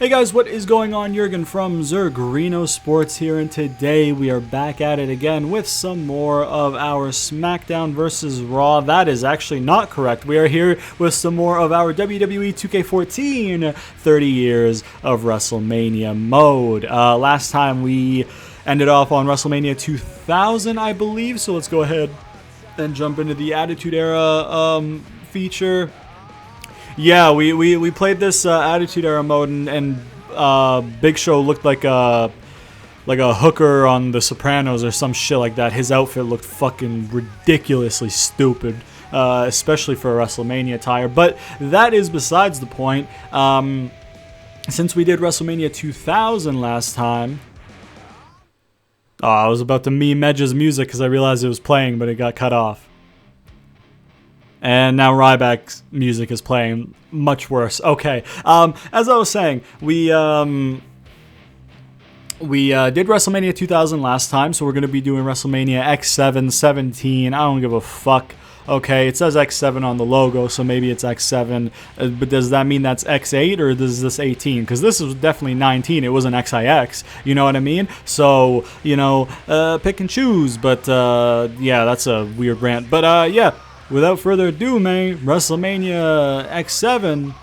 Hey guys, what is going on? Jurgen from ZurGrinoSports here, and today we are back at it again with some more of our SmackDown vs. Raw. That is actually not correct. We are here with some more of our WWE 2K14 30 years of WrestleMania mode. Last time we ended off on Wrestlemania 2000, I believe, so let's go ahead and jump into the Attitude Era feature. Yeah, we played this Attitude Era mode, and Big Show looked like a hooker on The Sopranos or some shit like that. His outfit looked fucking ridiculously stupid, especially for a WrestleMania attire. But that is besides the point. Since we did WrestleMania 2000 last time, I was about to meme Edge's music because I realized it was playing, but it got cut off. And now Ryback's music is playing, much worse. Okay, as I was saying, we did WrestleMania 2000 last time, so we're going to be doing WrestleMania X7 17. I don't give a fuck. Okay, it says X7 on the logo, so maybe it's X7. But does that mean that's X8 or is this 18? Because this is definitely 19. It wasn't XIX. You know what I mean? So, you know, pick and choose. But, yeah, that's a weird rant. But, yeah. Without further ado, man, WrestleMania X7,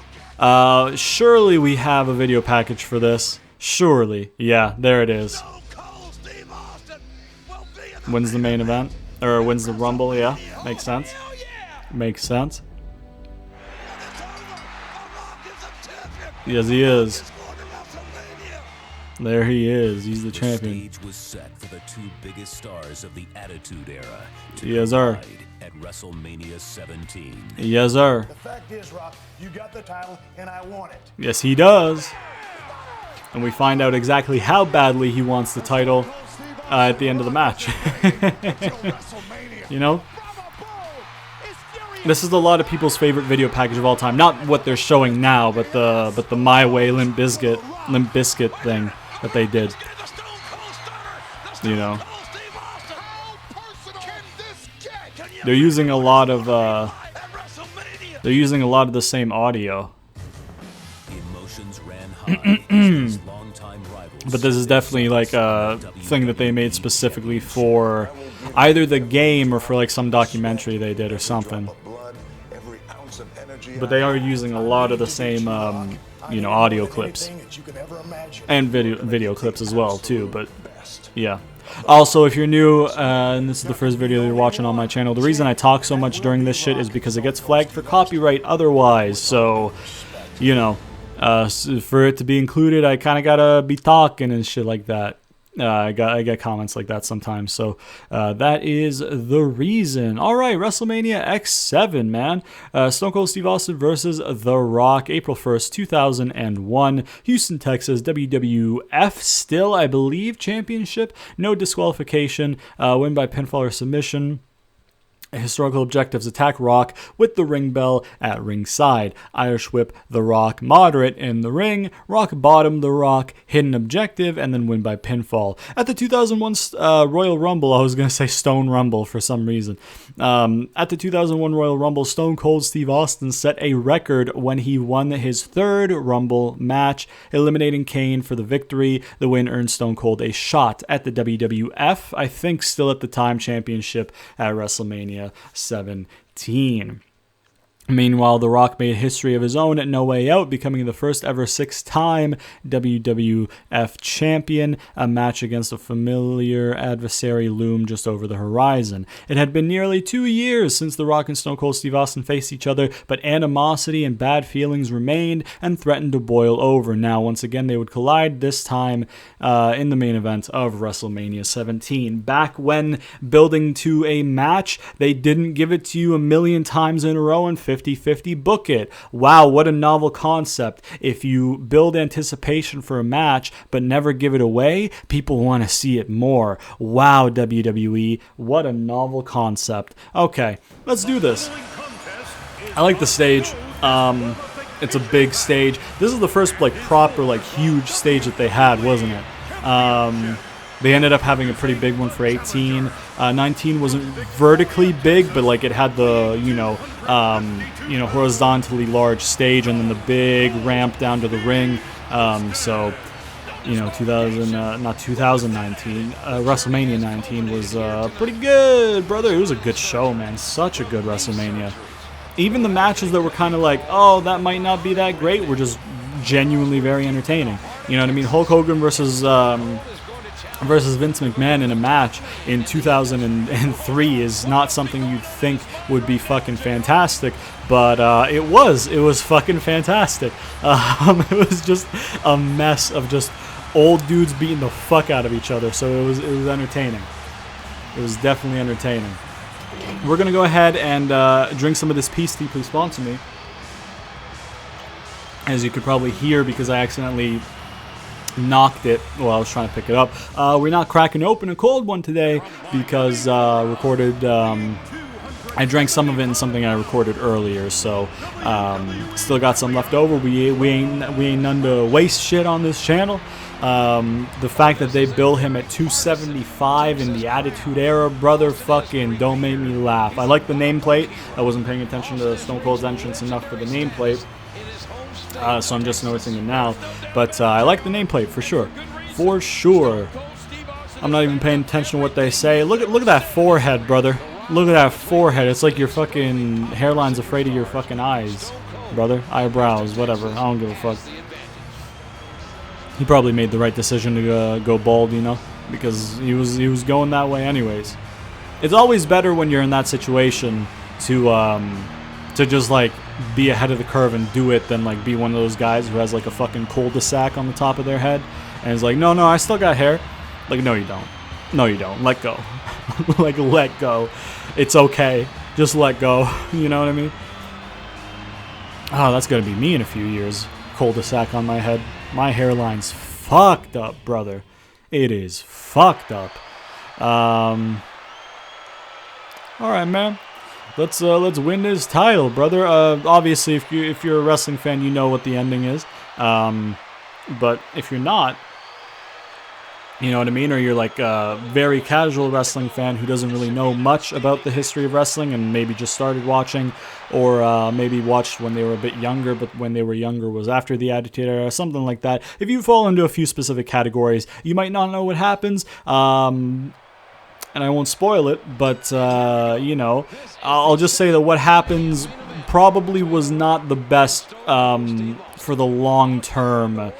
surely we have a video package for this. Surely. Yeah, there it is. Wins the main event, or wins the Rumble, yeah, makes sense. Makes sense. Yes, he is. There he is. He's the champion. The stage was set for the two biggest stars of the Attitude Era. Yes, sir. At WrestleMania 17. Yes, sir. The fact is, Rock, you got the title, and I want it. Yes, he does. And we find out exactly how badly he wants the title at the end of the match. You know? This is a lot of people's favorite video package of all time. Not what they're showing now, but the My Way Limp Bizkit thing that they did. You know. They're using a lot of the same audio. But this is definitely like a thing that they made specifically for either the game or for like some documentary they did or something. But they are using a lot of the same you know, audio clips and video clips as well too, but yeah. Also, if you're new and this is the first video you're watching on my channel, the reason I talk so much during this shit is because it gets flagged for copyright otherwise. So, you know, for it to be included, I kind of gotta be talking and shit like that. I get comments like that sometimes, so that is the reason. All right, WrestleMania X7, man. Stone Cold Steve Austin versus The Rock, April 1st, 2001, Houston, Texas. WWF still, I believe, championship. No disqualification. Win by pinfall or submission. Historical objectives: attack Rock with the ring bell at ringside. Irish whip The Rock moderate in the ring. Rock bottom The Rock, hidden objective, and then win by pinfall. At the 2001 Royal Rumble, I was going to say Stone Rumble for some reason. At the 2001 Royal Rumble, Stone Cold Steve Austin set a record when he won his third Rumble match, eliminating Kane for the victory. The win earned Stone Cold a shot at the WWF, I think still at the time, championship at WrestleMania 17. Meanwhile, The Rock made history of his own at No Way Out, becoming the first ever 6-time WWF champion. A match against a familiar adversary loomed just over the horizon. It had been nearly 2 years since The Rock and Stone Cold Steve Austin faced each other, but animosity and bad feelings remained and threatened to boil over. Now, once again, they would collide, this time in the main event of WrestleMania 17. Back when building to a match, they didn't give it to you a million times in a row and 50-50 book it. Wow, what a novel concept. If you build anticipation for a match but never give it away, people want to see it more. Wow, WWE, what a novel concept. Okay, let's do this. I like the stage. It's a big stage. This is the first like proper like huge stage that they had, wasn't it? They ended up having a pretty big one for 18. 19 wasn't vertically big, but like it had the horizontally large stage and then the big ramp down to the ring. So, you know, 2019, WrestleMania 19 was pretty good, brother. It was a good show, man. Such a good WrestleMania. Even the matches that were kind of like, oh, that might not be that great, were just genuinely very entertaining. You know what I mean? Hulk Hogan versus Vince McMahon in a match in 2003 is not something you'd think would be fucking fantastic, but it was fucking fantastic. It was just a mess of just old dudes beating the fuck out of each other, so it was entertaining. It was definitely entertaining. We're gonna go ahead and drink some of this Peace Tea. Please sponsor me. As you could probably hear, because I accidentally knocked it while I was trying to pick it up. We're not cracking open a cold one today because I drank some of it in something I recorded earlier, so still got some left over. We ain't none to waste shit on this channel. The fact that they bill him at $275 in the Attitude Era, brother, fucking don't make me laugh. I like the nameplate. I wasn't paying attention to Stone Cold's entrance enough for the nameplate. So I'm just noticing it now, but I like the nameplate for sure. For sure. I'm not even paying attention to what they say. Look at that forehead, brother. Look at that forehead. It's like your fucking hairline's afraid of your fucking eyes, brother. Eyebrows, whatever. I don't give a fuck. He probably made the right decision to go bald, you know, because he was going that way anyways. It's always better when you're in that situation to just like be ahead of the curve and do it than like be one of those guys who has like a fucking cul-de-sac on the top of their head and is like, no, I still got hair. Like, no, you don't. No, you don't. Let go. Like, let go. It's okay. Just let go. You know what I mean? Oh, that's gonna be me in a few years. Cul-de-sac on my head. My hairline's fucked up, brother. It is fucked up. All right, man. Let's win this title, brother. Obviously, if you're a wrestling fan, you know what the ending is. But if you're not, you know what I mean, or you're like a very casual wrestling fan who doesn't really know much about the history of wrestling and maybe just started watching, or maybe watched when they were a bit younger, but when they were younger was after the Attitude Era, something like that. If you fall into a few specific categories, you might not know what happens. And I won't spoil it, but, you know, I'll just say that what happens probably was not the best for the long term,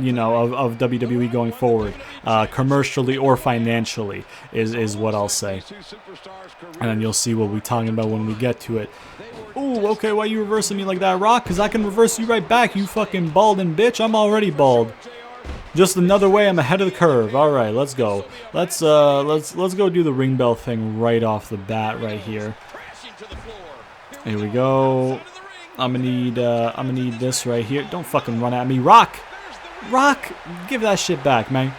you know, of WWE going forward, commercially or financially, is what I'll say. And then you'll see what we're talking about when we get to it. Ooh, okay, why you reversing me like that, Rock? Because I can reverse you right back, you fucking balding bitch. I'm already bald. Just another way I'm ahead of the curve. All right, let's go. Let's go do the ring bell thing right off the bat right here. Here we go. I'm gonna need this right here. Don't fucking run at me, Rock. Rock, give that shit back, man.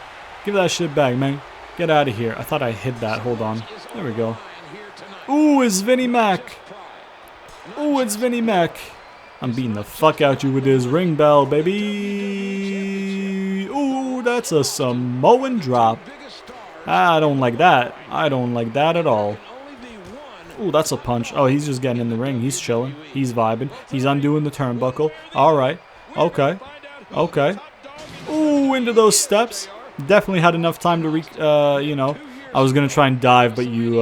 Give that shit back, man. Get out of here. I thought I hid that. Hold on. There we go. Ooh, it's Vinnie Mac. Ooh, it's Vinnie Mac. I'm beating the fuck out you with this ring bell, baby. Ooh, that's a Samoan drop. I don't like that. I don't like that at all. Ooh, that's a punch. Oh, he's just getting in the ring. He's chilling. He's vibing. He's undoing the turnbuckle. All right. Okay. Okay. Ooh, into those steps. Definitely had enough time to you know, I was going to try and dive, but you,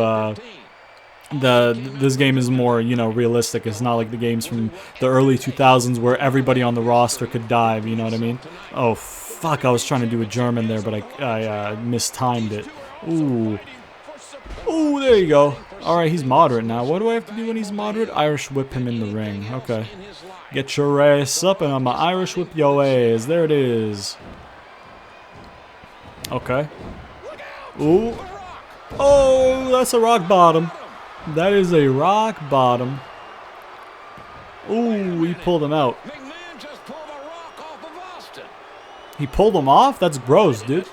this game is more, you know, realistic. It's not like the games from the early 2000s where everybody on the roster could dive, you know what I mean? Oh, fuck, I was trying to do a German there, but I mistimed it. Ooh. Ooh, there you go. Alright, he's moderate now. What do I have to do when he's moderate? Irish whip him in the ring. Okay. Get your ass up and I'ma Irish whip your ass. There it is. Okay. Ooh. Oh, that's a rock bottom. That is a rock bottom. Ooh, he pulled him out. He pulled him off? That's gross, dude.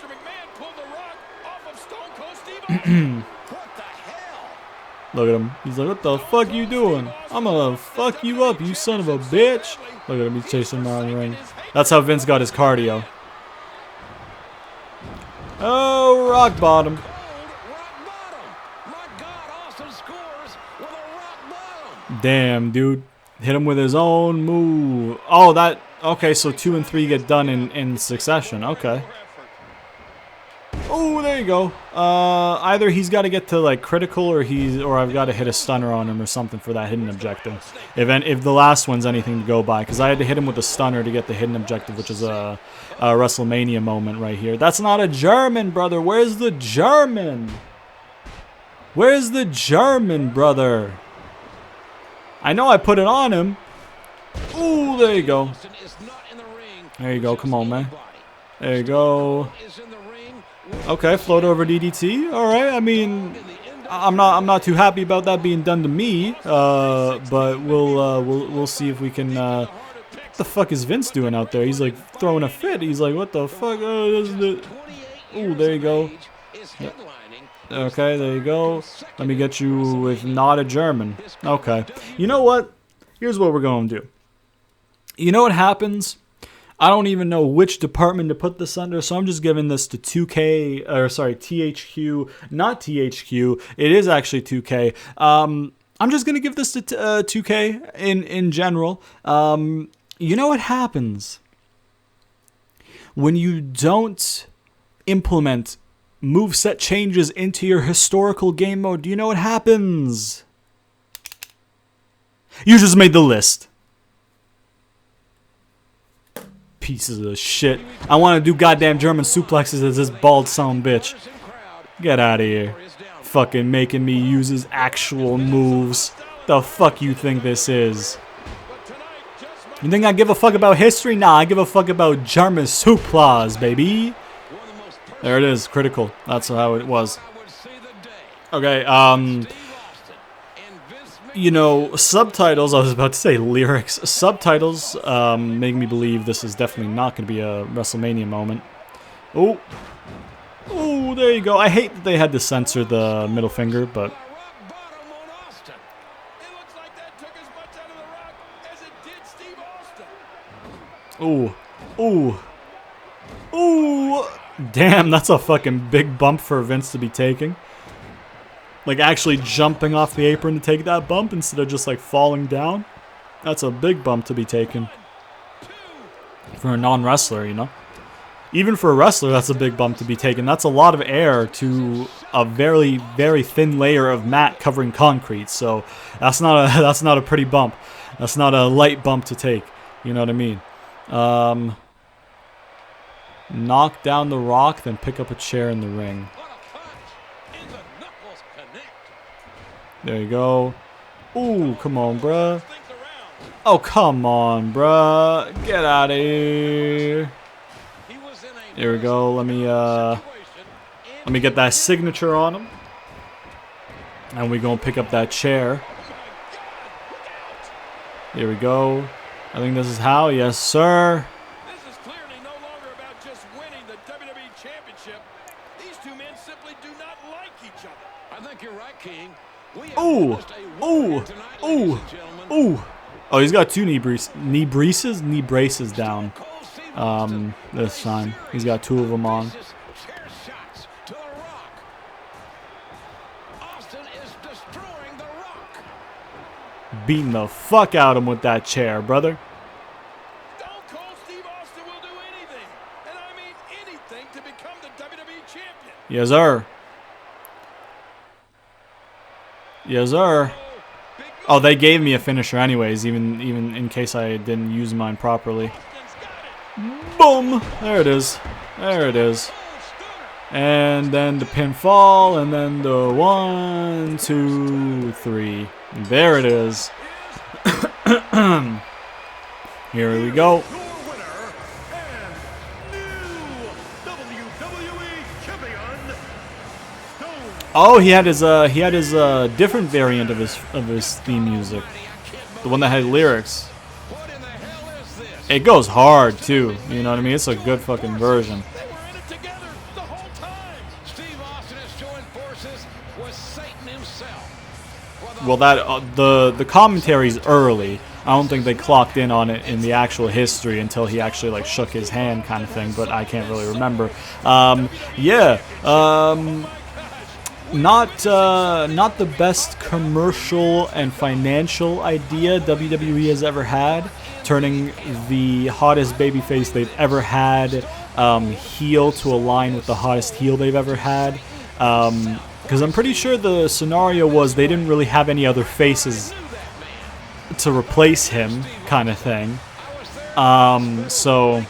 Look at him. He's like, what the fuck you doing? I'm gonna fuck you up, you son of a bitch. Look at him. He's chasing him around the ring. That's how Vince got his cardio. Oh, rock bottom. Damn, dude. Hit him with his own move. Oh, that Okay, so 2 and 3 get done in succession. Okay. Oh, there you go. Either he's got to get to like critical, or I've got to hit a stunner on him or something for that hidden objective. If the last one's anything to go by, because I had to hit him with a stunner to get the hidden objective, which is a Wrestlemania moment right here. That's not a German, brother. Where's the German? Where's the German, brother? I know I put it on him. Ooh, there you go. There you go. Come on, man. There you go. Okay, float over DDT. All right. I mean, I'm not too happy about that being done to me. But we'll see if we can. What the fuck is Vince doing out there? He's like throwing a fit. He's like, what the fuck? Ooh, there you go. Okay, there you go. Let me get you with not a German. Okay. You know what? Here's what we're going to do. You know what happens? I don't even know which department to put this under, so I'm just giving this to 2K, or sorry, THQ, not THQ. It is actually 2K. I'm just going to give this to 2K in general. You know what happens when you don't implement moveset changes into your historical game mode? Do you know what happens? You just made the list. Pieces of shit. I want to do goddamn German suplexes as this bald son of a bitch. Get out of here. Fucking making me use his actual moves. The fuck you think this is? You think I give a fuck about history? Nah, I give a fuck about German suplex, baby. There it is, critical. That's how it was. Okay, you know, subtitles, I was about to say lyrics. Subtitles make me believe this is definitely not going to be a WrestleMania moment. Oh. Oh, there you go. I hate that they had to censor the middle finger, but... Ooh. Ooh. Ooh. Damn, that's a fucking big bump for Vince to be taking. Like actually jumping off the apron to take that bump instead of just like falling down. That's a big bump to be taken. For a non-wrestler, you know. Even for a wrestler, that's a big bump to be taken. That's a lot of air to a very, very thin layer of mat covering concrete. So that's not a pretty bump. That's not a light bump to take. You know what I mean? Knock down the Rock, then pick up a chair in the ring. There you go. Ooh, come on, bruh. Oh, come on, bruh. Get out of here. There we go. Let me get that signature on him. And we gonna pick up that chair. There we go. I think this is how. Yes, sir. This is clearly no longer about just winning the WWE Championship. These two men simply do not like each other. I think you're right, King. Ooh, ooh, ooh, ooh. Oh, he's got two knee braces down. This time he's got two of them on. Beating the fuck out of him with that chair, brother. Stone Cold Steve Austin will do anything, and I mean anything, to become the WWE Champion. Yes, sir. Yes, sir. Oh, they gave me a finisher anyways, even in case I didn't use mine properly. Boom! There it is. There it is. And then the pinfall, and then the 1, 2, 3. There it is. Here we go. Oh, he had his different variant of his theme music, the one that had lyrics. It goes hard too, you know what I mean? It's a good fucking version. Well, that the commentary's early. I don't think they clocked in on it in the actual history until he actually like shook his hand, kind of thing. But I can't really remember. Yeah. Not the best commercial and financial idea WWE has ever had turning the hottest babyface they've ever had heel to align with the hottest heel they've ever had. Because I'm pretty sure the scenario was they didn't really have any other faces to replace him, kind of thing. So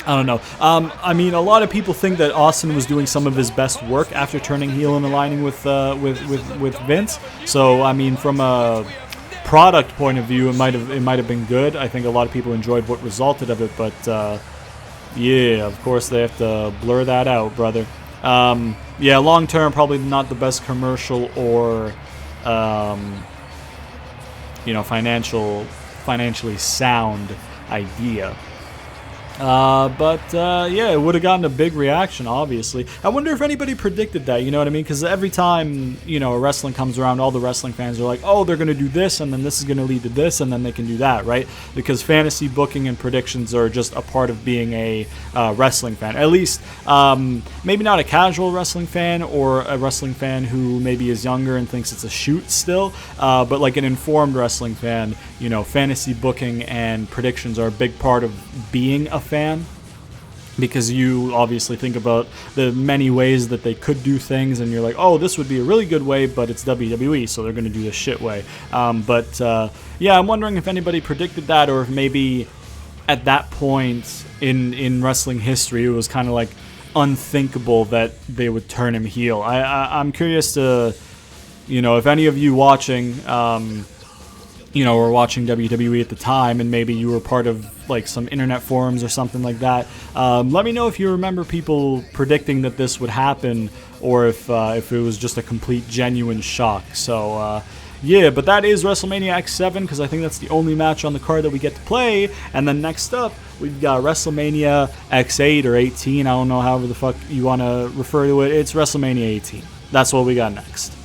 I don't know. I mean, a lot of people think that Austin was doing some of his best work after turning heel and aligning with Vince. So I mean, from a product point of view, it might have been good. I think a lot of people enjoyed what resulted of it, but yeah, of course they have to blur that out, brother. Yeah, long term, probably not the best commercial or you know, financially sound idea. Yeah, it would have gotten a big reaction, obviously. I wonder if anybody predicted that, you know what I mean? Because every time, you know, wrestling comes around, all the wrestling fans are like, oh, they're going to do this, and then this is going to lead to this, and then they can do that, right? Because fantasy booking and predictions are just a part of being a wrestling fan. At least, maybe not a casual wrestling fan or a wrestling fan who maybe is younger and thinks it's a shoot still, but like an informed wrestling fan, you know, fantasy booking and predictions are a big part of being a fan, because you obviously think about the many ways that they could do things, and you're like, oh, this would be a really good way, but it's WWE, so they're going to do the shit way. Yeah, I'm wondering if anybody predicted that, or if maybe at that point in wrestling history it was kind of like unthinkable that they would turn him heel. I'm curious to, you know, if any of you watching, you know, were watching WWE at the time, and maybe you were part of like some internet forums or something like that. Let me know if you remember people predicting that this would happen, or if it was just a complete genuine shock. So yeah, but that is WrestleMania X7, because I think that's the only match on the card that we get to play. And then next up, we've got WrestleMania X8 or 18. I don't know, however the fuck you want to refer to it. It's WrestleMania 18. That's what we got next.